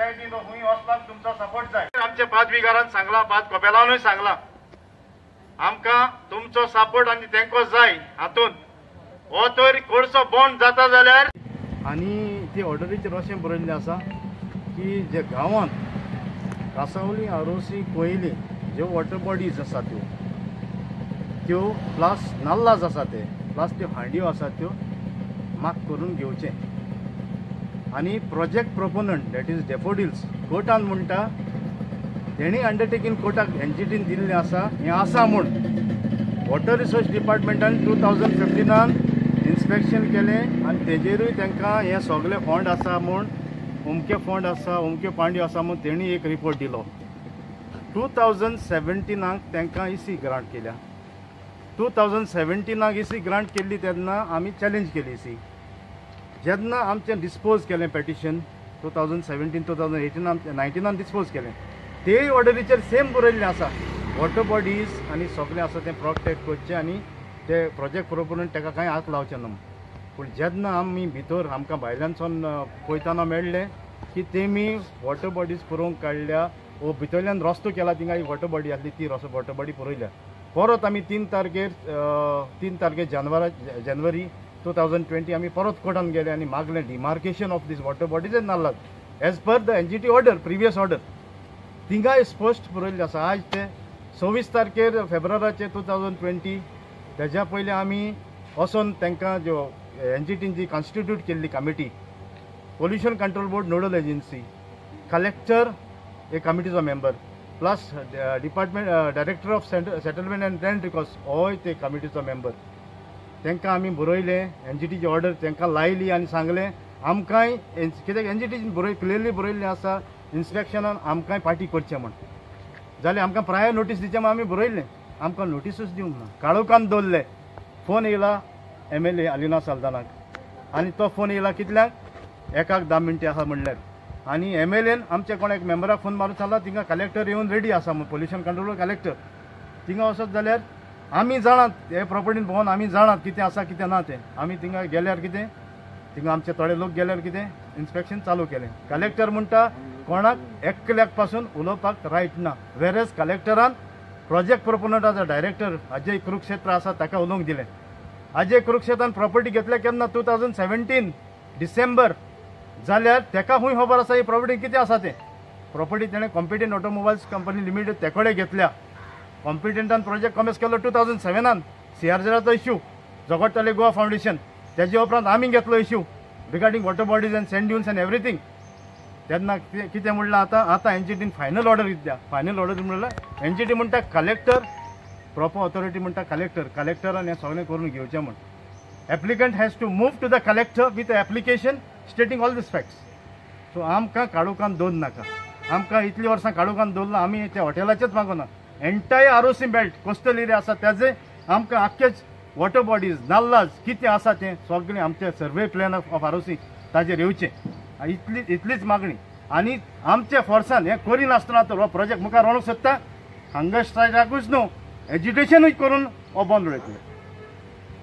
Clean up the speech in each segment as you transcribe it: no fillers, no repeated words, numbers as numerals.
पंचायती तो हुई वचपाक तुमचो सपोर्ट जाय। आमच्या 5 बिगारान सांगला, 5 कपेलानूय सांगला, आमकां तुमचो सपोर्ट आनी तेंको जाय। हातून हो तर कोर्सो बॉन्ड जाता जाल्यार आनी ती ऑर्डरीचेर अशें बरयल्लें आसा की जे गांवांत कासावली, आरोसी, कोयली ज्यो वॉटर बॉडीज आसा त्यो प्लस नाल्लाज आसा ते प्लस त्यो हांड्यो आसा त्यो माग करून घेवचे। आनी प्रोजेक्ट प्रोपोनंट दॅट इज डॅफोडिल्स कोर्टान म्हणटा तेणी अंडरटेकींग कोर्टाक एनजीटीन दिल्लें आसा, हें आसा म्हूण वॉटर रिसोर्स डिपार्टमेंटान 2015 इन्स्पेक्शन केलें आनी तेजेरूय तांकां हें सगळें फंड आसा म्हूण, उमके फंड आसा, उमक्यो पांड्यो आसा म्हूण तेणी एक रिपोर्ट दिलो। 2017 तांकां इसी ग्रांट केल्या। 2017 इसी ग्रांट केल्ली तेन्ना आमी चॅलेंज केली इसी। जेन्ना आमचें डिस्पोज केलें पेटिशन 2017, 2018, 19 डिस्पोज केलें, तेय ऑर्डरीचेर सेम बरयल्लें आसा वॉटर बॉडीज आनी सगळें आसा तें प्रोटेक्ट करचें आनी ते प्रोजेक्ट प्रोपोनंट ताका कांय हात लावचें ना। पूण जेन्ना आमी भितर आमकां भायल्यानसून पळयतना मेळ्ळें की तेमी वॉटर बॉडीज पुरोवंक काडल्या, वो भितरल्यान रस्तो केला, थिंगा एक वॉटर बॉडी आसली ती वॉटर बॉडी पुरयल्या। परत आमी 3 तारखेर जानेवारी 2020 आमी परत कोर्टान गेले आनी मागलें demarcation of these water bodies and nallahs as per the NGT order, previous order. थिंगाय स्पश्ट बरयल्लें आसा। आज ते 26 तारखेर फेब्रुवारीचे 2020 तेज्या पयलीं आमी वचोन तांकां ज्यो एनजीटीन जी कॉन्स्टिट्यूट केल्ली committee, pollution control board nodal agency, collector एक कमिटीचो member, plus department director of settlement and land records होय ते कमिटीचो मेंबर, तांकां आमी बरयलें एनजीटीची ऑर्डर तांकां लायली आनी सांगलें आमकांय कित्याक एनजीटीन क्लियरली बरयल्लें आसा इन्स्पेक्शनान आमकांय पार्टी करचें म्हण। जाल्यार आमकां प्रायर नोटीस दिवचें म्हण आमी बरयल्लें, आमकां नोटीसूच दिवंक ना, काळोखान दवरले। फोन येयला MLA अलिना साल्तानाक आनी तो फोन येयला कितल्याक 1-10 मिनटां आसा म्हणल्यार, आनी MLAन आमच्या कोण एक मेंबराक फोन मारून सांगला थिंगा कलेक्टर येवन रेडी आसा म्हूण, पोल्युशन कंट्रोलर कलेक्टर। थिंगा वचत जाल्यार आमी जाणात हे प्रॉपर्टीन भोंवन आमी जाणात कितें आसा कितें ना तें। आमी थिंगा गेल्यार कितें, थिंगा आमचे थोडे लोक गेल्यार कितें इन्स्पेक्शन चालू केलें। कलेक्टर म्हणटा कोणाक एकल्याक पासून उलोवपाक रायट ना, वेरेज कलेक्टरान प्रोजेक्ट प्रोपोनंटाचो डायरेक्टर अजय कुरुक्षेत्र आसा ताका उलोवंक दिलें। अजय कुरुक्षेत्रान प्रॉपर्टी घेतल्या केन्ना 2017 डिसेंबर, जाल्यार ताका खूंय खबर आसा ही प्रॉपर्टी कितें आसा तें। प्रॉपर्टी तेणें कॉम्पिटंट ऑटोमोबायल्स कंपनी लिमिटेड ते कडेन घेतल्या। कॉम्पिटंटान प्रोजेक्ट कमेस केलो 2007 CRZराचो इश्यू, झगडटाले गोवा फावंडेशन, तेजे उपरांत आमी घेतलो issue regarding water bodies and sand dunes and everything. तेन्ना कितें म्हणलें आतां एनजीटीन फायनल ऑर्डर दिल्या। फायनल ऑर्डर म्हणल्यार एनजीटी म्हणटा कलेक्टर, प्रॉपर ऑथॉरिटी म्हणटा कलेक्टरान हें सगळें करून घेवचें म्हण। Applicant has to move to the collector with application stating all these facts. So आमकां काळोखान दवरूंक नाका, आमकां इतलीं वर्सां काळोखान दवरलां, आमी त्या हॉटेलाचेच मागोना। Entire Arossim belt coastal area आसा तेजे आमकां आख्खेच वॉटर बॉडीज नाल्लाज कितें आसा तें सगळें आमचे सर्वे प्लॅन ऑफ आरोसी ताजेर येवचें, इतलीच मागणी। आनी आमच्या फोर्सान हें करिनासतना तर हो प्रोजेक्ट मुखार व्हरोंक सोदता, हंगर स्ट्रायकाकूच न्हू एज्युटेशनूय करून हो बंद उडयतले।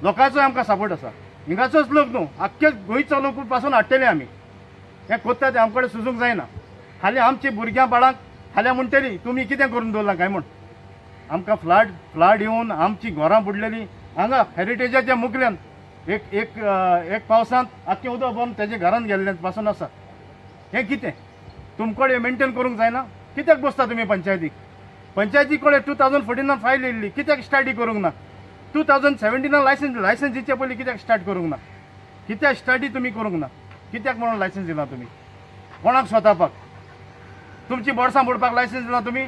लोकांचोय आमकां सपोर्ट आसा, हिंगाचोच लोक न्हू आख्खे गोंयचो लोक पासून हाडटले आमी। हें कोत्ता तें आमचे कडेन सुचूंक जायना। हालीं आमची भुरग्यां बाळांक फाल्यां म्हणटलीं तुमी कितें करून दवरलां काय म्हूण। आमकां फ्लड येवन आमची घरां बुडलेलीं, हांगा हेरिटेजाच्या मुखल्यान एक पावसांत आख्खें उदक भरून तेजे घरांत गेल्ले पासून आसा। हें कितें तुमकडे मेंटेन करूंक जायना? कित्याक बसता तुमी पंचायती कडेन 2014 फायल येयल्ली, कित्याक स्टार्ट करूंक ना? 2017 लायसन्स दिवचे पयलीं कित्याक स्टार्ट करूंक ना? कित्याक स्टार्टी तुमी करूंक ना? कित्याक म्हणून लायसन्स दिना तुमी? कोणाक स्वतापाक तुमची बोर्सां मोडपाक लायसन्स दिना तुमी?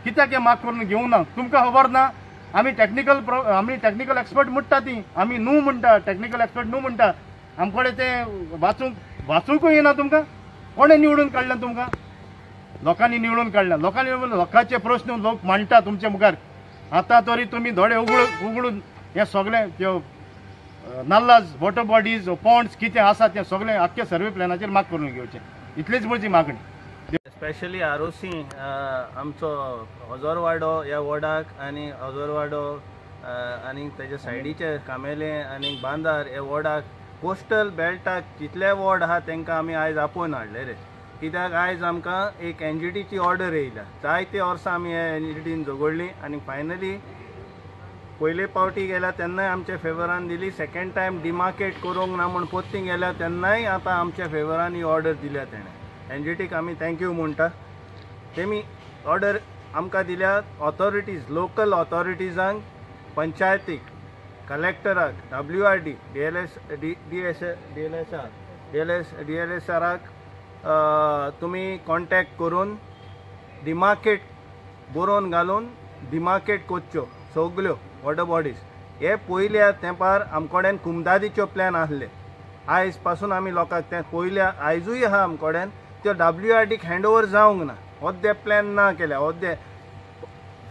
कित्याक हें माग करून घेवंक ना? तुमकां खबर ना आमी टॅक्निकल एक्सपर्ट म्हणटा ती, आमी न्हू म्हणटा, टॅक्निकल एक्सपर्ट न्हू म्हणटा, आमकडे तें वाचूंकूय येना तुमकां? कोणें निवडून काडलें तुमकां? लोकांनी निवडून काडल्या। लोकांचे प्रश्न लोक मांडटा तुमचे मुखार। आतां तरी तुमी दोळे उगडून हें सगळें त्यो नाल्लाज वॉटर बॉडीज पॉन्ड्स कितें आसा तें सगळें आख्खे सर्वे प्लॅनाचेर माग करून घेवचें, इतलीच म्हजी मागणी। स्पेशली आरोसी आमचो हजोरवाडो ह्या वॉर्डाक आनी हजोरवाडो आनी तेजे सायडीचे कामेले आनी बांदार ह्या वॉर्डाक कोस्टल बेल्टाक जितले वॉर्ड आहा तांकां आमी आयज आपोवन हाडले रे। कित्याक आयज आमकां एक NGTची ऑर्डर येयल्या. जायते वर्सां आमी हे NGTन झगडलीं आनी फायनली पयले फावटी गेल्या तेन्नाय आमच्या फेवरान दिली. सेकंड टायम डिमार्केट करूंक ना म्हूण पोत्ती गेल्या तेन्नाय आतां आमच्या फेवरान ही ऑर्डर दिल्या तेणें. NGTक आमी थँक्यू म्हणटा. तेमी ऑर्डर आमकां दिल्या. ऑथॉरिटीज, लोकल ऑथॉरिटीजांक, पंचायतीक, कलेक्टराक, WRD, DLSRाक तुमी कॉन्टॅक्ट करून डिमार्केट बरोवन घालून डिमार्केट करच्यो सगल्यो वॉटर बॉडीज. हे पयल्या तेंपार आमकोडेन कुमदादीच्यो प्लॅन आसले. आयज पासून आमी लोकांक ते पयल्या आयजूय आहा आमकोडेन त्यो WRDक हँडओवर जावंक ना. होद्दे प्लॅन ना केल्या. होद्दे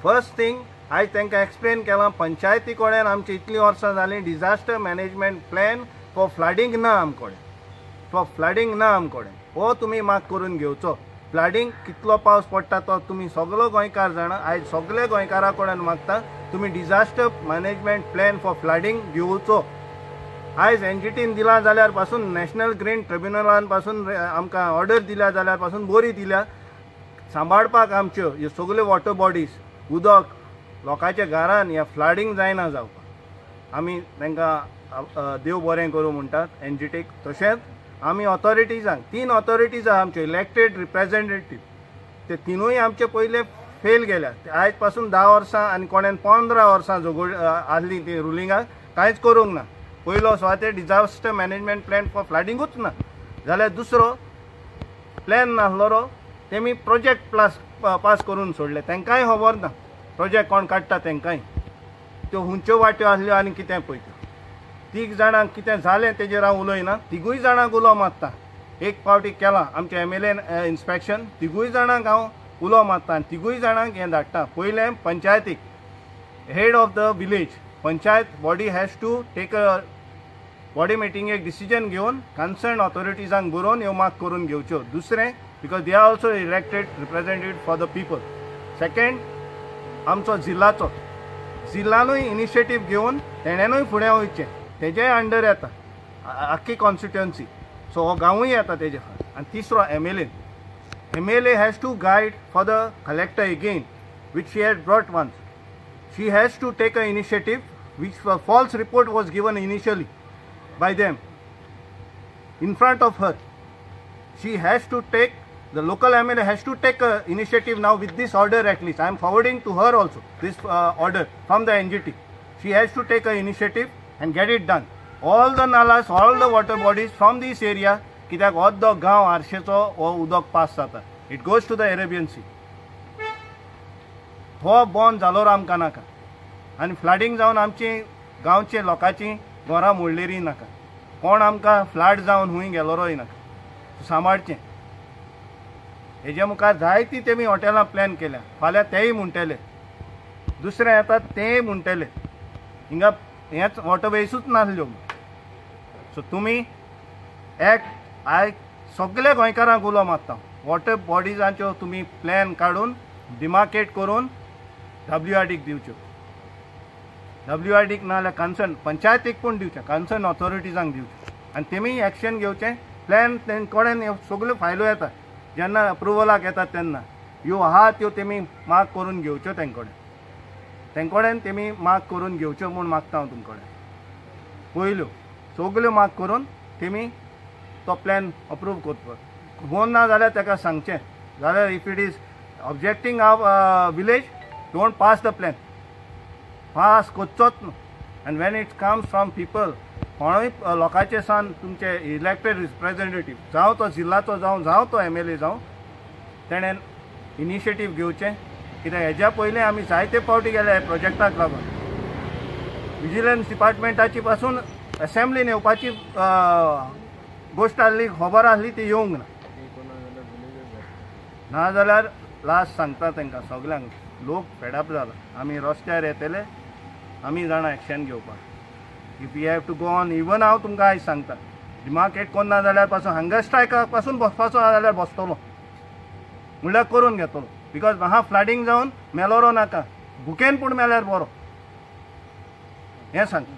फर्स्ट थिंग आयज तांकां एक्सप्लेन केलां पंचायती कडेन आमची इतलीं वर्सां जालीं disaster management plan for flooding ना आमकोडेन. हो तुमी माग करून घेवचो. फ्लडिंग कितलो पावस पडटा तो तुमी सगलो गोंयकार जाणा. आयज सगळे गोंयकारा कडेन मागता तुमी disaster management plan for flooding घेवचो. आयज NGTन दिला जाल्यार पासून नॅशनल ग्रीन ट्रिब्युनलान पासून आमकां ऑर्डर दिल्या जाल्यार पासून बरी दिल्या. सांबाळपाक आमच्यो ह्यो सगल्यो वॉटर बॉडीज, उदक लोकांच्या घरान ह्या फ्लडिंग जायना जावपाक आमी तांकां देव बरें करूं म्हणटात NGTक. तशेंच आमी ऑथॉरिटीजांक 3 ऑथॉरिटीज आहा आमचे इलेक्टेड रिप्रेझेंटेटीव. ते तिनूय आमचे पयले फेल गेल्या. आयज पासून 10 वर्सां आनी कोणेन 15 वर्सां आसली ती रुलिंगाक कांयच करूंक ना. पयलो स्वाते डिजास्टर मॅनेजमेंट प्लॅन फॉर फ्लडिंगूच ना. जाल्यार दुसरो प्लॅन नासलो तेमी प्रोजेक्ट पास करून सोडले. तांकांय खबर ना प्रोजेक्ट कोण काडटा तांकांय. त्यो हुंच्यो वाट्यो आसल्यो आनी कितें पळय त्यो. 3 जाणांक कितें जालें तेजेर हांव उलयना. 3 जाणांक उलो मारता. एक फावटी केलां आमचे MLA इन्स्पेक्शन. 3 जाणांक हांव उलो मारता आनी 3 जाणांक हें धाडटा. पयलें पंचायतीक head of the village panchayat body has to take a body मिटिंगेक डिसिजन घेवन कन्सर्न ऑथॉरिटीजांक बरोवन ह्यो माग करून घेवच्यो. दुसरें because they are also elected representative for the people. Second आमचो जिल्लानूय इनिशिएटीव घेवन तेणेनूय फुडें वयचें. तेजे अंडर येता आख्खी कॉन्स्टिट्युएन्सी. सो हो गांवूय येता तेजे. आनी तिसरो MLA has to guide for the collector again which she had brought once. She has to take an initiative which a false report was given initially by them in front of her. She has to take, the local MLA has to take an initiative now with this order at least. I am forwarding to her also this order from the NGT. She has to take an initiative and get it done. All the nalas, all the water bodies from this area, कित्याक हो जो गांव आरशेचो हो उदक पास जाता. It goes to the Arabian Sea. हो बंद जालो आमकां नाका. आनी फ्लडिंग जावन आमची गांवचे लोकांची घरां मोडलेली नाका. कोण आमकां फ्लड जावन हूंय गेलोरोय नाका. सांबाळचें. हेजे मुखार जायतीं तेमी हॉटेलां प्लॅन केल्या. फाल्यां तेय म्हणटले. दुसरे येतात तेय म्हणटले. हिंगा हेच वॉटरवेसूच नासल्यो. सो तुमी एक्ट आय सगळे गोंयकारांक उलो मारता. वॉटर बॉडीजांच्यो तुमी प्लॅन काडून डिमार्केट करून WRDक दिवच्यो. WRDक नाजाल्यार कन्सर्न पंचायतीक पूण दिवचें. कन्सर्न ऑथॉरिटीजांक दिवचें आनी तेमी एक्शन घेवचें. प्लॅन तेंकडेन सगल्यो फायलो येतात. जेन्ना अप्रुवलाक येतात तेन्ना ह्यो आहा त्यो तेमी माग करून घेवच्यो. तेंकडेन तेमी माग करून घेवच्यो म्हूण मागता हांव तुमकडेन. पयल्यो सगल्यो माग करून तेमी तो प्लॅन अप्रूव करचो. होन ना जाल्यार ताका सांगचें जाल्यार if it is objecting village don't pass the plan. Pass करचोच न्हू. And when it comes from people कोणूय लोकांचे सान तुमचे इलेक्टेड रिप्रेझेंटेटीव जावं तो जिल्लाचो जावं तो MLA जावं तेणेन इनिशिएटीव घेवचें. कित्याक हेज्या पयलीं आमी जायते फावटी गेले हे प्रोजेक्टाक लागून. विजिलन्स डिपार्टमेंटाची पासून असेंब्लीन येवपाची गोश्ट आसली, खबर आसली ती येवंक ना. नाजाल्यार लास्ट सांगता तांकां सगल्यांक लोक फेडअप जाला. आमी रस्त्यार येतले. आमी जाणा एक्शन घेवपाक. If you have to go on. Even हांव तुमकां आयज सांगता डिमार्केट कोन्ना जाल्यार पासून हंगर स्ट्रायकाक पासून बसपाचो जाल्यार बसतलो म्हणल्यार करून घेतलो. बिकॉज म्हाका फ्लडिंग जावन मेलोरो नाका. भुकेन पूण मेल्यार बरो हें सांगता.